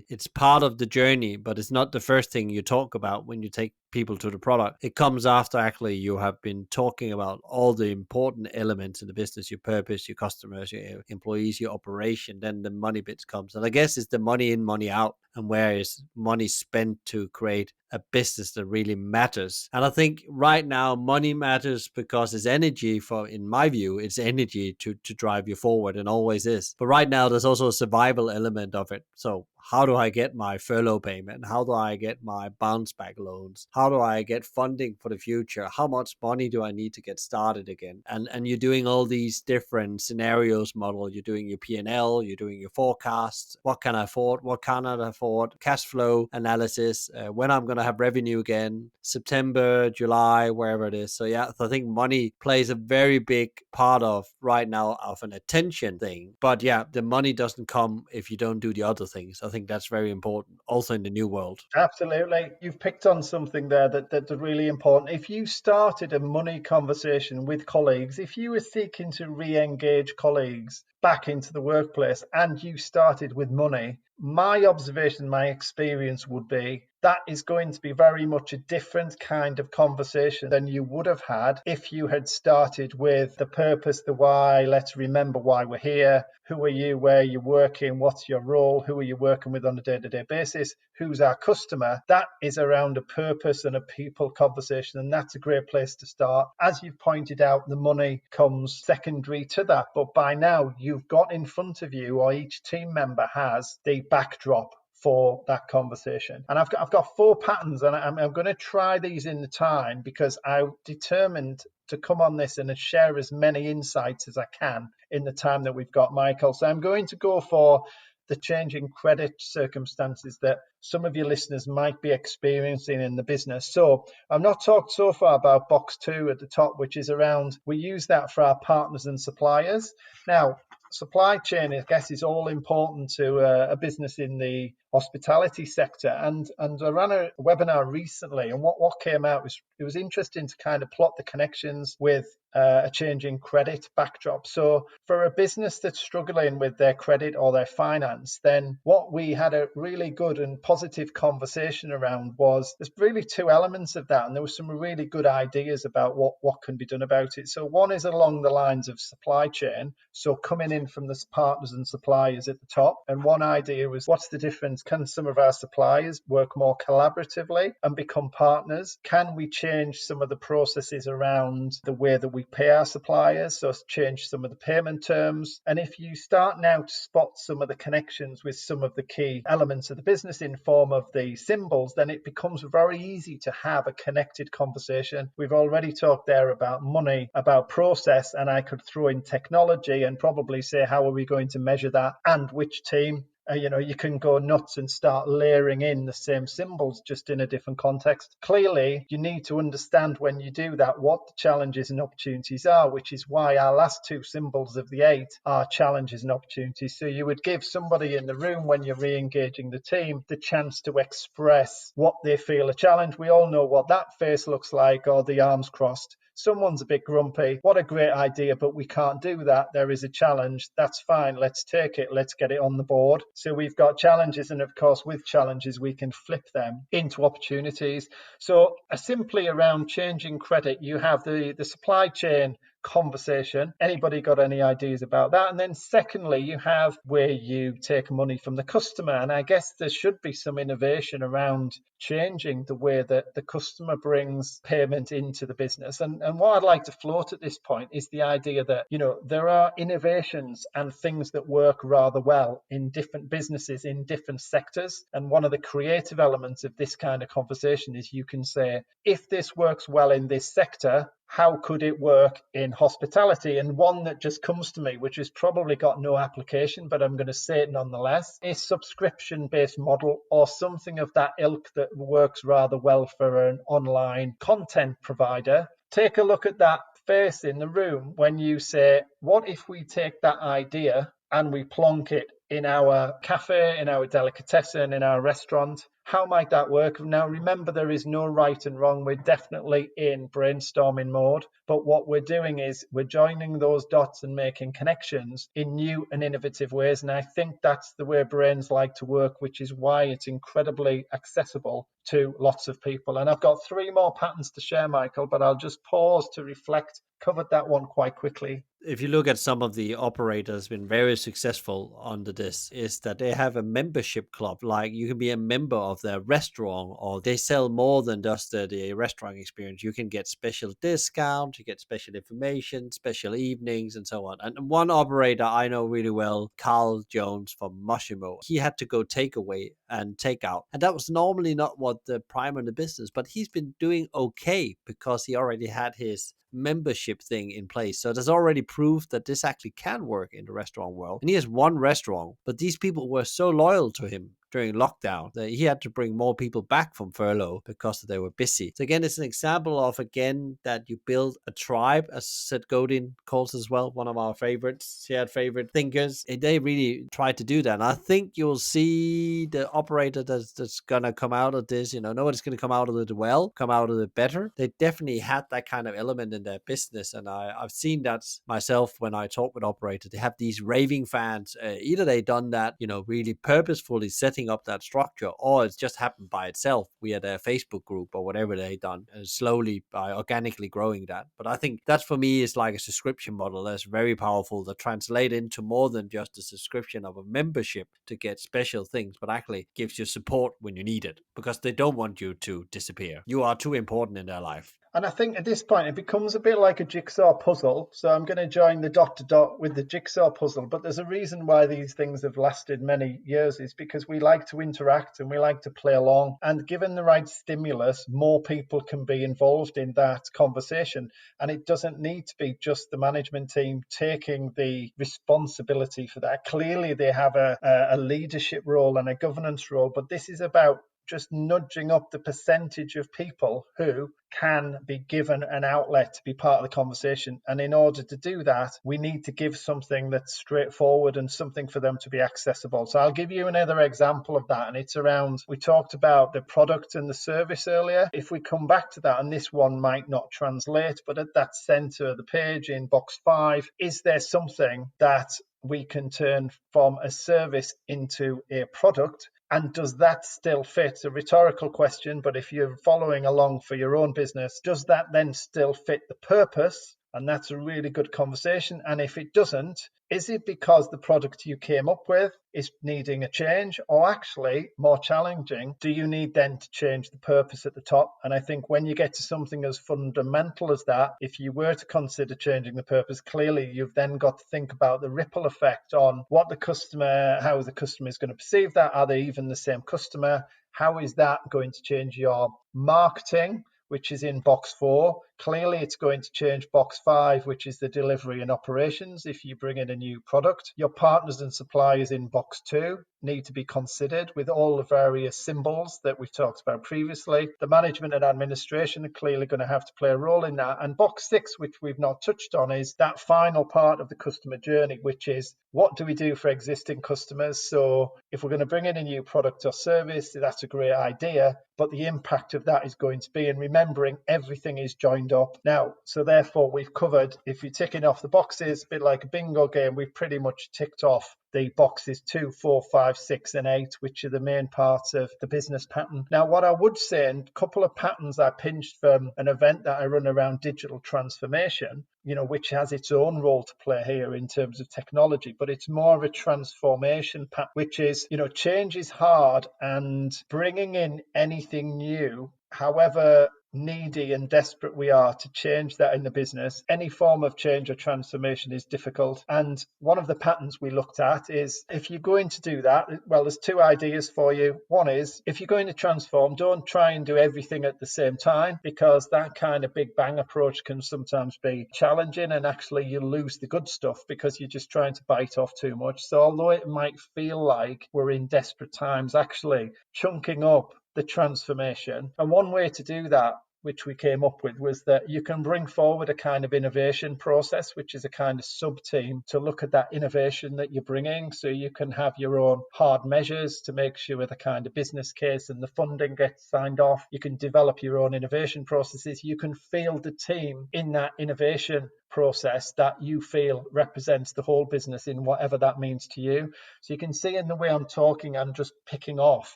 It's part of the journey, but it's not the first thing you talk about when you take people to the product. It comes after actually you have been talking about all the important elements in the business, your purpose, your customers, your employees, your operation. Then the money bit comes, and I guess it's the money in, money out, and where is money spent to create a business that really matters. And I think right now money matters because it's energy. In my view, it's energy to drive you forward, and always is. But right now there's also a survival element of it. So how do I get my furlough payment? How do I get my bounce back loans? how do I get funding for the future? How much money do I need to get started again? And you're doing all these different scenarios model. You're doing your P&L, you're doing your forecasts. What can I afford? What cannot afford? Cash flow analysis. When I'm going to have revenue again, September, July, wherever it is. So yeah, so I think money plays a very big part of right now of an attention thing. But yeah, the money doesn't come if you don't do the other things. I think that's very important also in the new world. Absolutely. You've picked on something there that's really important. If you started a money conversation with colleagues, if you were seeking to re-engage colleagues back into the workplace and you started with money, my observation, my experience would be that is going to be very much a different kind of conversation than you would have had if you had started with the purpose, the why. Let's remember why we're here. Who are you? Where are you working? What's your role? Who are you working with on a day-to-day basis? Who's our customer? That is around a purpose and a people conversation, and that's a great place to start. As you've pointed out, the money comes secondary to that, but by now you've got in front of you, or each team member has, the backdrop for that conversation. And I've got 4 patterns, and I'm going to try these in the time because I'm determined to come on this and share as many insights as I can in the time that we've got, Michael. So I'm going to go for the changing credit circumstances that some of your listeners might be experiencing in the business. So I've not talked so far about box 2 at the top, which is around, we use that for our partners and suppliers. Now, supply chain, I guess, is all important to a business in the hospitality sector. And I ran a webinar recently, and what came out was, it was interesting to kind of plot the connections with a changing credit backdrop. So for a business that's struggling with their credit or their finance, then what we had a really good and positive conversation around was, there's really 2 elements of that, and there were some really good ideas about what can be done about it. So one is along the lines of supply chain, so coming in from the partners and suppliers at the top. And one idea was, what's the difference? Can some of our suppliers work more collaboratively and become partners? Can we change some of the processes around the way that we pay our suppliers, so change some of the payment terms? And if you start now to spot some of the connections with some of the key elements of the business in form of the symbols, then it becomes very easy to have a connected conversation. We've already talked there about money, about process, and I could throw in technology and probably say, how are we going to measure that and which team? You can go nuts and start layering in the same symbols, just in a different context. Clearly, you need to understand when you do that what the challenges and opportunities are, which is why our last 2 symbols of the 8 are challenges and opportunities. So you would give somebody in the room, when you're re-engaging the team, the chance to express what they feel a challenge. We all know what that face looks like, or the arms crossed. Someone's a bit grumpy. What a great idea, but we can't do that. There is a challenge. That's fine. Let's take it. Let's get it on the board. So we've got challenges, and of course, with challenges, we can flip them into opportunities. So simply around changing credit, you have the supply chain conversation. Anybody got any ideas about that? And then secondly, you have where you take money from the customer. And I guess there should be some innovation around changing the way that the customer brings payment into the business. And what I'd like to float at this point is the idea that, there are innovations and things that work rather well in different businesses, in different sectors. And one of the creative elements of this kind of conversation is you can say, if this works well in this sector, how could it work in hospitality? And one that just comes to me, which has probably got no application, but I'm going to say it nonetheless, a subscription-based model or something of that ilk that works rather well for an online content provider. Take a look at that face in the room when you say, what if we take that idea and we plonk it in our cafe, in our delicatessen, in our restaurant? How might that work? Now, remember, there is no right and wrong. We're definitely in brainstorming mode. But what we're doing is we're joining those dots and making connections in new and innovative ways. And I think that's the way brains like to work, which is why it's incredibly accessible to lots of people. And I've got 3 more patterns to share, Michael, but I'll just pause to reflect. Covered that one quite quickly. If you look at some of the operators been very successful under this, is that they have a membership club. Like you can be a member of their restaurant, or they sell more than just the restaurant experience. You can get special discounts, you get special information, special evenings, and so on. And one operator I know really well, Carl Jones from Moshimo, he had to go takeaway and takeout. And that was normally not what the prime of the business, but he's been doing okay because he already had his membership thing in place. So there's already proof that this actually can work in the restaurant world. And he has one restaurant, but these people were so loyal to him during lockdown that he had to bring more people back from furlough because they were busy. So again, it's an example of, again, that you build a tribe, as Seth Godin calls as well, one of our favorites, shared favorite thinkers. And they really try to do that. And I think you'll see the operator that's gonna come out of this, nobody's gonna come out of it well, come out of it better. They definitely had that kind of element in their business. And I've seen that myself when I talk with operators. They have these raving fans. Either they done that, really purposefully setting up that structure, or it's just happened by itself. We had a Facebook group or whatever they done, slowly by organically growing that. But I think that for me is like a subscription model that's very powerful, that translate into more than just a subscription of a membership to get special things, but actually gives you support when you need it, because they don't want you to disappear. You are too important in their life. And I think at this point, it becomes a bit like a jigsaw puzzle. So I'm going to join the dot to dot with the jigsaw puzzle. But there's a reason why these things have lasted many years, is because we like to interact and we like to play along. And given the right stimulus, more people can be involved in that conversation. And it doesn't need to be just the management team taking the responsibility for that. Clearly, they have a leadership role and a governance role, but this is about just nudging up the percentage of people who can be given an outlet to be part of the conversation. And in order to do that, we need to give something that's straightforward and something for them to be accessible. So I'll give you another example of that. And it's around, we talked about the product and the service earlier. If we come back to that, and this one might not translate, but at that center of the page in box 5, is there something that we can turn from a service into a product? And does that still fit? It's a rhetorical question, but if you're following along for your own business, does that then still fit the purpose? And that's a really good conversation. And if it doesn't, is it because the product you came up with is needing a change? Or actually, more challenging, do you need then to change the purpose at the top? And I think when you get to something as fundamental as that, if you were to consider changing the purpose, clearly you've then got to think about the ripple effect on what the customer, how the customer is going to perceive that. Are they even the same customer? How is that going to change your marketing, which is in box 4? Clearly, it's going to change box 5, which is the delivery and operations if you bring in a new product. Your partners and suppliers in box 2 need to be considered with all the various symbols that we've talked about previously. The management and administration are clearly going to have to play a role in that. And box 6, which we've not touched on, is that final part of the customer journey, which is what do we do for existing customers? So if we're going to bring in a new product or service, that's a great idea, but the impact of that is going to be, and remembering everything is joined up. Now, so therefore we've covered, if you're ticking off the boxes, a bit like a bingo game, we've pretty much ticked off the boxes 2, 4, 5, 6, and 8, which are the main parts of the business pattern. Now, what I would say, and a couple of patterns I pinched from an event that I run around digital transformation, which has its own role to play here in terms of technology, but it's more of a transformation pattern, which is, change is hard, and bringing in anything new, however needy and desperate we are to change that in the business, any form of change or transformation is difficult. And one of the patterns we looked at is, if you're going to do that, well, there's 2 ideas for you. One is, if you're going to transform, don't try and do everything at the same time, because that kind of big bang approach can sometimes be challenging, and actually you lose the good stuff because you're just trying to bite off too much. So although it might feel like we're in desperate times, actually chunking up the transformation. And one way to do that, which we came up with, was that you can bring forward a kind of innovation process, which is a kind of sub-team to look at that innovation that you're bringing. So you can have your own hard measures to make sure the kind of business case and the funding gets signed off. You can develop your own innovation processes. You can field the team in that innovation process that you feel represents the whole business in whatever that means to you. So you can see in the way I'm talking, I'm just picking off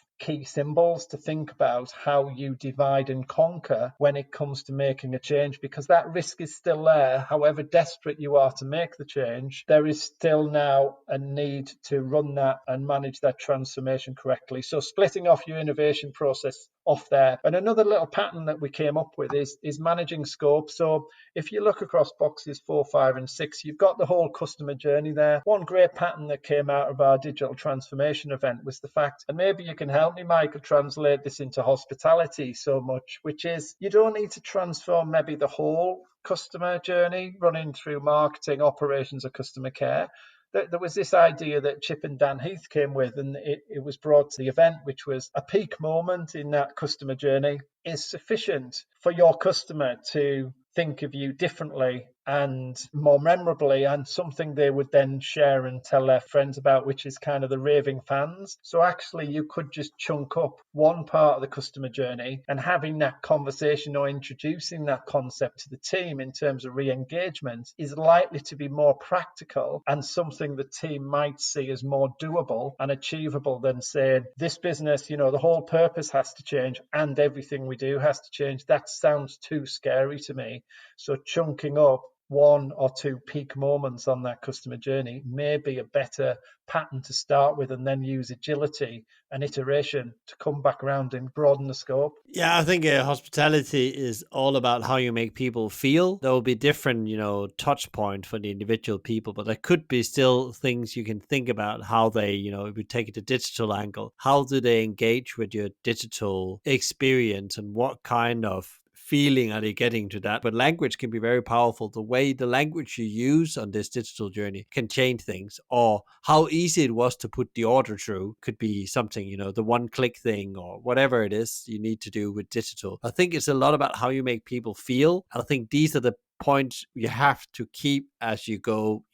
key symbols to think about how you divide and conquer when it comes to making a change, because that risk is still there. However desperate you are to make the change, there is still now a need to run that and manage that transformation correctly. So splitting off your innovation process off there. And another little pattern that we came up with is managing scope. So if you look across boxes 4, 5, and 6, you've got the whole customer journey there. One great pattern that came out of our digital transformation event was the fact, and maybe you can help me, Michael, translate this into hospitality so much, which is you don't need to transform maybe the whole customer journey running through marketing, operations, or customer care. There was this idea that Chip and Dan Heath came with, and it was brought to the event, which was a peak moment in that customer journey is sufficient for your customer to think of you differently and more memorably, and something they would then share and tell their friends about, which is kind of the raving fans. So actually you could just chunk up one part of the customer journey, and having that conversation or introducing that concept to the team in terms of re-engagement is likely to be more practical and something the team might see as more doable and achievable than saying, this business, the whole purpose has to change and everything we do has to change. That sounds too scary to me. So chunking up 1 or 2 peak moments on that customer journey may be a better pattern to start with, and then use agility and iteration to come back around and broaden the scope. Yeah, I think hospitality is all about how you make people feel. There will be different, touch point for the individual people, but there could be still things you can think about how they, if you take it to digital angle, how do they engage with your digital experience and what kind of feeling are they getting to that? But language can be very powerful. The way the language you use on this digital journey can change things, or how easy it was to put the order through could be something, the one click thing or whatever it is you need to do with digital. I think it's a lot about how you make people feel. I think these are the points you have to keep as you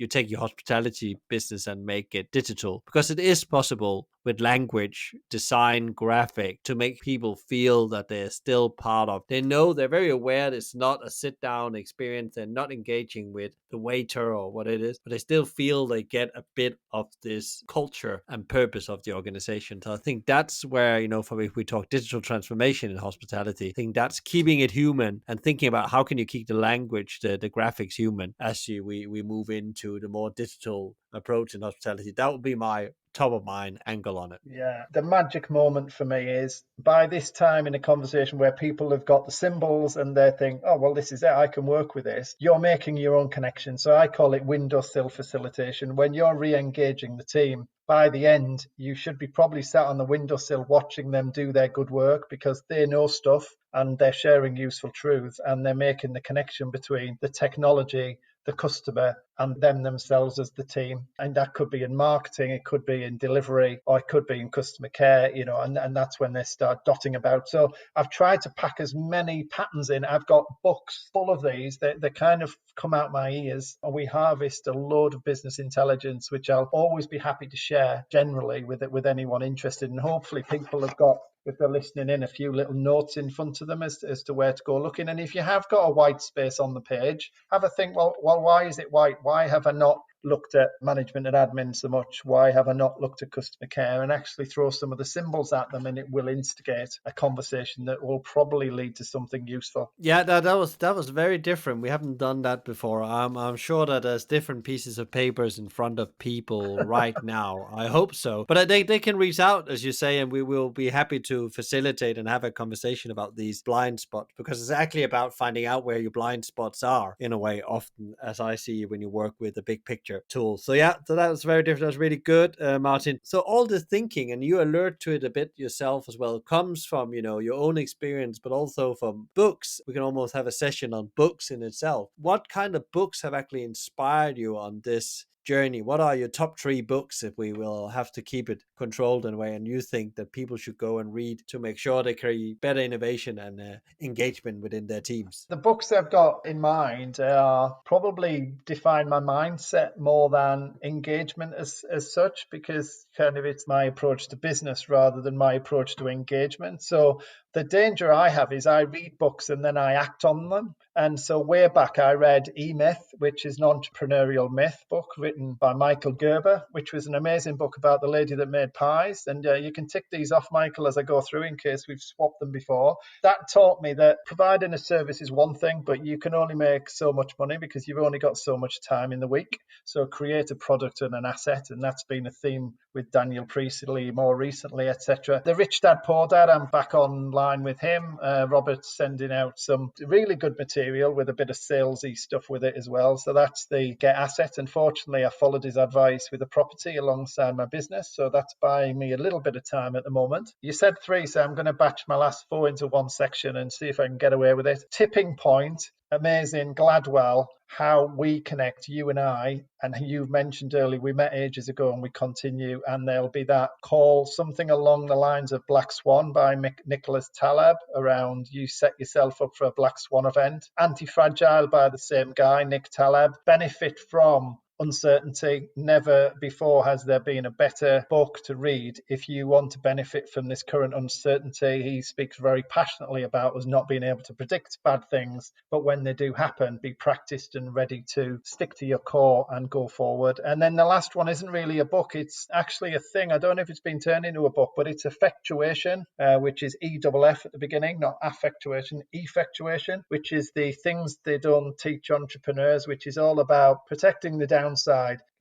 take your hospitality business and make it digital, because it is possible with language, design, graphic to make people feel that they're still part of. They know, they're very aware it's not a sit down experience. They're not engaging with the waiter or what it is, but they still feel they get a bit of this culture and purpose of the organization. So I think that's where, if we talk digital transformation in hospitality, I think that's keeping it human and thinking about how can you keep the language, the graphics human as we move into the more digital approach in hospitality. That would be my top of mind angle on it. Yeah, the magic moment for me is by this time in a conversation where people have got the symbols and they think, oh, well, this is it, I can work with this. You're making your own connection. So I call it windowsill facilitation. When you're re-engaging the team, by the end, you should be probably sat on the windowsill watching them do their good work, because they know stuff and they're sharing useful truths and they're making the connection between the technology, the customer, and them themselves as the team. And that could be in marketing, it could be in delivery, or it could be in customer care, and that's when they start dotting about. So I've tried to pack as many patterns in. I've got books full of these. They kind of come out my ears, and we harvest a load of business intelligence, which I'll always be happy to share generally with anyone interested. And hopefully people have got, if they're listening in, a few little notes in front of them as to where to go looking. And if you have got a white space on the page, have a think, well, why is it white? Why have I not looked at management and admin so much? Why have I not looked at customer care? And actually throw some of the symbols at them, and it will instigate a conversation that will probably lead to something useful. Yeah, that was very different. We haven't done that before. I'm sure that there's different pieces of papers in front of people right now. I hope so. But they can reach out, as you say, and we will be happy to facilitate and have a conversation about these blind spots, because it's actually about finding out where your blind spots are in a way, often, as I see when you work with the big picture tool. So yeah, so that was very different. That was really good, Martin. So all the thinking, and you alert to it a bit yourself as well, comes from, your own experience, but also from books. We can almost have a session on books in itself. What kind of books have actually inspired you on this journey? What are your top 3 books, if we will have to keep it controlled in a way, and you think that people should go and read to make sure they create better innovation and engagement within their teams? The books I've got in mind are probably define my mindset more than engagement as such, because kind of it's my approach to business rather than my approach to engagement. So the danger I have is I read books and then I act on them. And so way back I read E-Myth, which is an entrepreneurial myth book written by Michael Gerber, which was an amazing book about the lady that made pies. And you can tick these off, Michael, as I go through in case we've swapped them before. That taught me that providing a service is one thing, but you can only make so much money because you've only got so much time in the week. So create a product and an asset. And that's been a theme with Daniel Priestley more recently, etc. The Rich Dad Poor Dad, I'm back on line with him. Robert's sending out some really good material with a bit of salesy stuff with it as well. So that's the Get Asset. Unfortunately, I followed his advice with a property alongside my business. So that's buying me a little bit of time at the moment. You said 3, so I'm going to batch my last 4 into one section and see if I can get away with it. Tipping Point. Amazing. Gladwell, how we connect, you and I, and you mentioned earlier, we met ages ago and we continue, and there'll be that call, something along the lines of Black Swan by Nicholas Taleb, around you set yourself up for a Black Swan event. Anti-Fragile by the same guy, Nick Taleb. Benefit from Uncertainty. Never before has there been a better book to read if you want to benefit from this current uncertainty. He speaks very passionately about us not being able to predict bad things, but when they do happen, be practiced and ready to stick to your core and go forward. And then the last one isn't really a book, it's actually a thing. I don't know if it's been turned into a book, but it's Effectuation, which is EFF at the beginning, not affectuation, effectuation, which is the things they don't teach entrepreneurs, which is all about protecting the downside,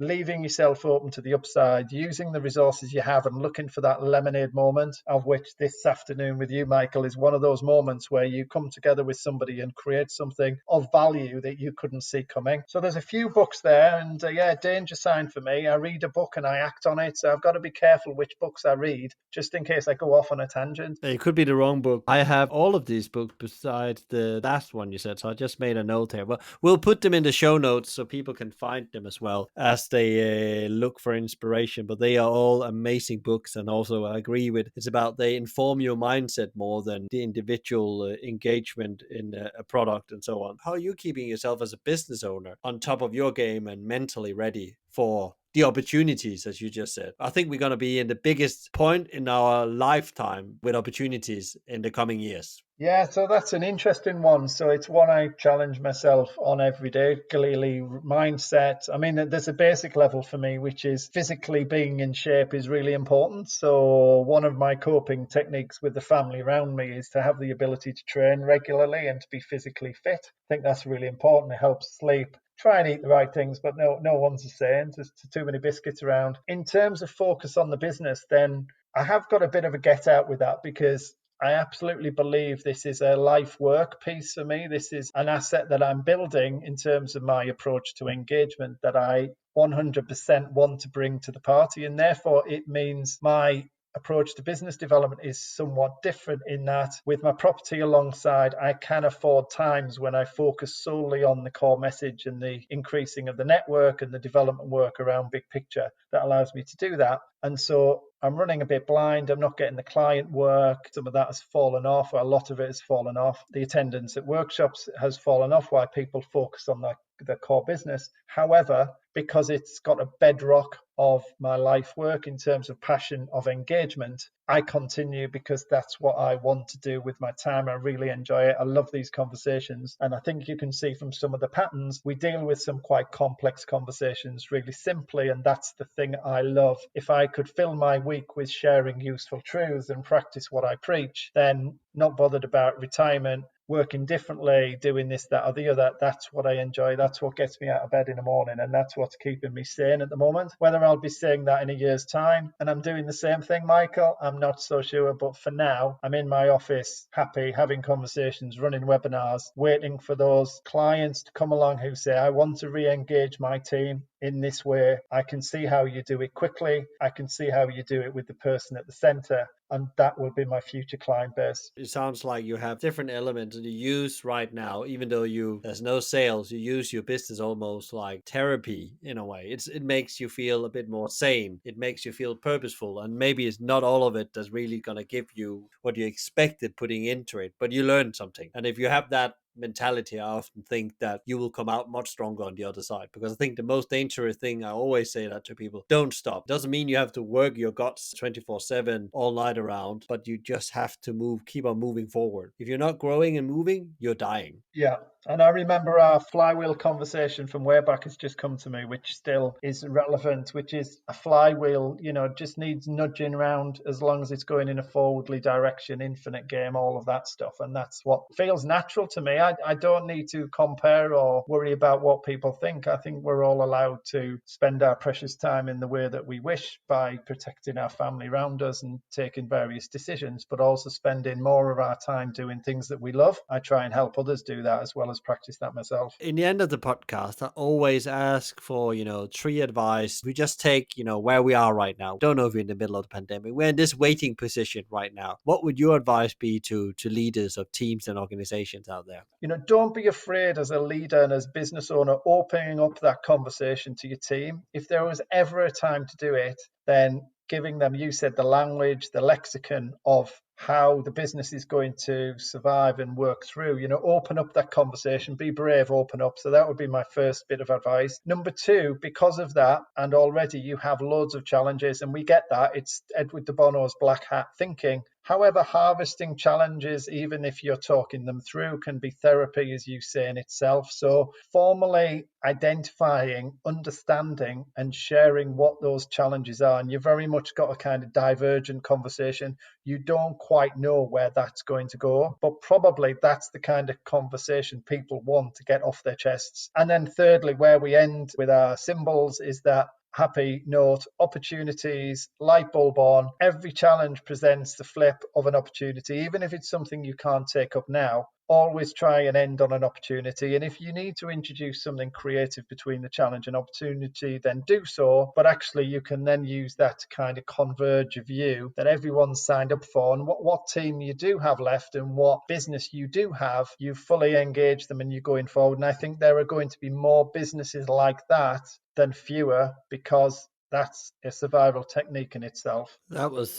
leaving yourself open to the upside, using the resources you have and looking for that lemonade moment, of which this afternoon with you, Michael, is one of those moments where you come together with somebody and create something of value that you couldn't see coming. So there's a few books there, and danger sign for me. I read a book and I act on it, so I've got to be careful which books I read, just in case I go off on a tangent. It could be the wrong book. I have all of these books besides the last one you said, so I just made a note here. Well, we'll put them in the show notes so people can find them as well as they look for inspiration. But they are all amazing books, and also I agree with it's about they inform your mindset more than the individual engagement in a product and so on. How are you keeping yourself as a business owner on top of your game and mentally ready for the opportunities, as you just said? I think we're going to be in the biggest point in our lifetime with opportunities in the coming years. Yeah, so that's an interesting one. So it's one I challenge myself on every day. Clearly, mindset. I mean, there's a basic level for me, which is physically being in shape is really important. So one of my coping techniques with the family around me is to have the ability to train regularly and to be physically fit. I think that's really important. It helps sleep. Try and eat the right things, but no one's the same. There's too many biscuits around. In terms of focus on the business, then I have got a bit of a get out with that, because I absolutely believe this is a life work piece for me. This is an asset that I'm building in terms of my approach to engagement that I 100% want to bring to the party. And therefore, it means my approach to business development is somewhat different in that with my property alongside, I can afford times when I focus solely on the core message and the increasing of the network and the development work around big picture that allows me to do that. And so I'm running a bit blind. I'm not getting the client work. Some of that has fallen off, or a lot of it has fallen off. The attendance at workshops has fallen off while people focus on the core business. However, because it's got a bedrock of my life work in terms of passion of engagement, I continue because that's what I want to do with my time. I really enjoy it. I love these conversations. And I think you can see from some of the patterns, we deal with some quite complex conversations really simply. And that's the thing I love. If I could fill my week with sharing useful truths and practice what I preach, then not bothered about retirement, working differently, doing this, that, or the other. That's what I enjoy. That's what gets me out of bed in the morning. And that's what's keeping me sane at the moment. Whether I'll be saying that in a year's time and I'm doing the same thing, Michael, I'm not so sure. But for now, I'm in my office, happy, having conversations, running webinars, waiting for those clients to come along who say, I want to re-engage my team in this way. I can see how you do it quickly. I can see how you do it with the person at the center. And that will be my future client base. It sounds like you have different elements that you use right now, even though there's no sales, you use your business almost like therapy in a way. It makes you feel a bit more sane. It makes you feel purposeful, and maybe it's not all of it that's really gonna give you what you expected putting into it, but you learned something. And if you have that mentality, I often think that you will come out much stronger on the other side, because I think the most dangerous thing, I always say that to people, don't stop. Doesn't mean you have to work your guts 24/7 all night around, but you just have to keep on moving forward. If you're not growing and moving, you're dying. Yeah, And I remember our flywheel conversation from way back has just come to me, which still is relevant, which is a flywheel, just needs nudging around as long as it's going in a forwardly direction, infinite game, all of that stuff. And that's what feels natural to me. I don't need to compare or worry about what people think. I think we're all allowed to spend our precious time in the way that we wish by protecting our family around us and taking various decisions, but also spending more of our time doing things that we love. I try and help others do that as well as practice that myself. In the end of the podcast, I always ask for, 3 advice. We just take, where we are right now. Don't know if we're in the middle of the pandemic. We're in this waiting position right now. What would your advice be to leaders of teams and organizations out there? Don't be afraid as a leader and as business owner opening up that conversation to your team. If there was ever a time to do it, then giving them, you said, the language, the lexicon of how the business is going to survive and work through, open up that conversation, be brave, open up. So that would be my first bit of advice. Number 2, because of that, and already you have loads of challenges, and we get that, it's Edward de Bono's black hat thinking. However, harvesting challenges, even if you're talking them through, can be therapy, as you say, in itself. So formally identifying, understanding and sharing what those challenges are. And you've very much got a kind of divergent conversation. You don't quite know where that's going to go, but probably that's the kind of conversation people want to get off their chests. And then thirdly, where we end with our symbols is that happy note, opportunities, light bulb on. Every challenge presents the flip of an opportunity, even if it's something you can't take up now. Always try and end on an opportunity. And if you need to introduce something creative between the challenge and opportunity, then do so. But actually, you can then use that to kind of converge a view that everyone's signed up for, and what team you do have left and what business you do have, you fully engage them and you're going forward. And I think there are going to be more businesses like that than fewer, because that's a survival technique in itself. That was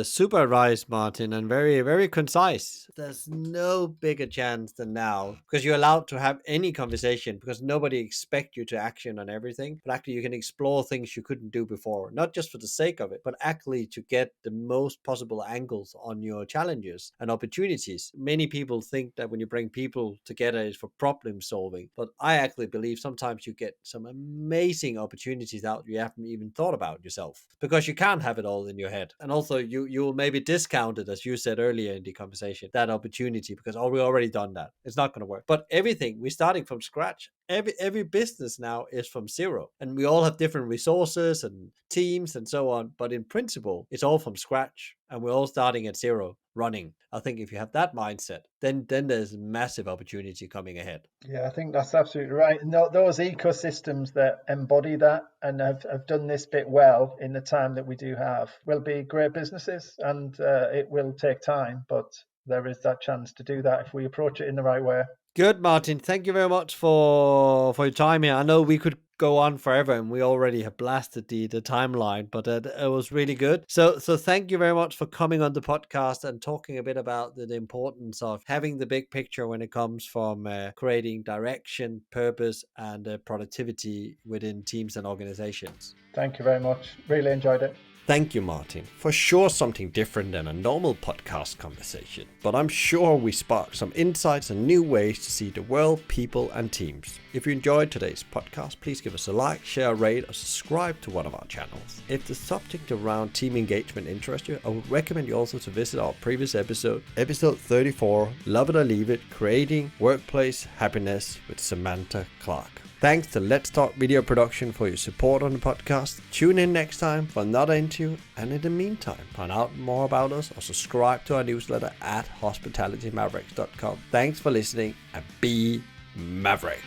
super advice, Martin, and very, very concise. There's no bigger chance than now, because you're allowed to have any conversation, because nobody expects you to action on everything. But actually, you can explore things you couldn't do before, not just for the sake of it, but actually to get the most possible angles on your challenges and opportunities. Many people think that when you bring people together, it's for problem solving. But I actually believe sometimes you get some amazing opportunities out you haven't even thought about yourself, because you can't have it all in your head. And also you will maybe discount it, as you said earlier in the conversation, that opportunity, because we already done that. It's not going to work. But everything, we're starting from scratch. Every business now is from zero, and we all have different resources and teams and so on, but in principle it's all from scratch, and we're all starting at zero, running. I think if you have that mindset, then there's massive opportunity coming ahead. Yeah, I think that's absolutely right. And those ecosystems that embody that and have done this bit well in the time that we do have will be great businesses, and it will take time, but there is that chance to do that if we approach it in the right way. Good, Martin. Thank you very much for your time here. I know we could go on forever, and we already have blasted the timeline, but it was really good. So thank you very much for coming on the podcast and talking a bit about the importance of having the big picture when it comes from creating direction, purpose, and productivity within teams and organizations. Thank you very much. Really enjoyed it. Thank you, Martin. For sure something different than a normal podcast conversation, but I'm sure we sparked some insights and new ways to see the world, people, and teams. If you enjoyed today's podcast, please give us a like, share, rate, or subscribe to one of our channels. If the subject around team engagement interests you, I would recommend you also to visit our previous episode 34, Love It or Leave It, Creating Workplace Happiness with Samantha Clark. Thanks to Let's Talk Video Production for your support on the podcast. Tune in next time for another interview, and in the meantime, find out more about us or subscribe to our newsletter at hospitalitymavericks.com. Thanks for listening, and be Maverick.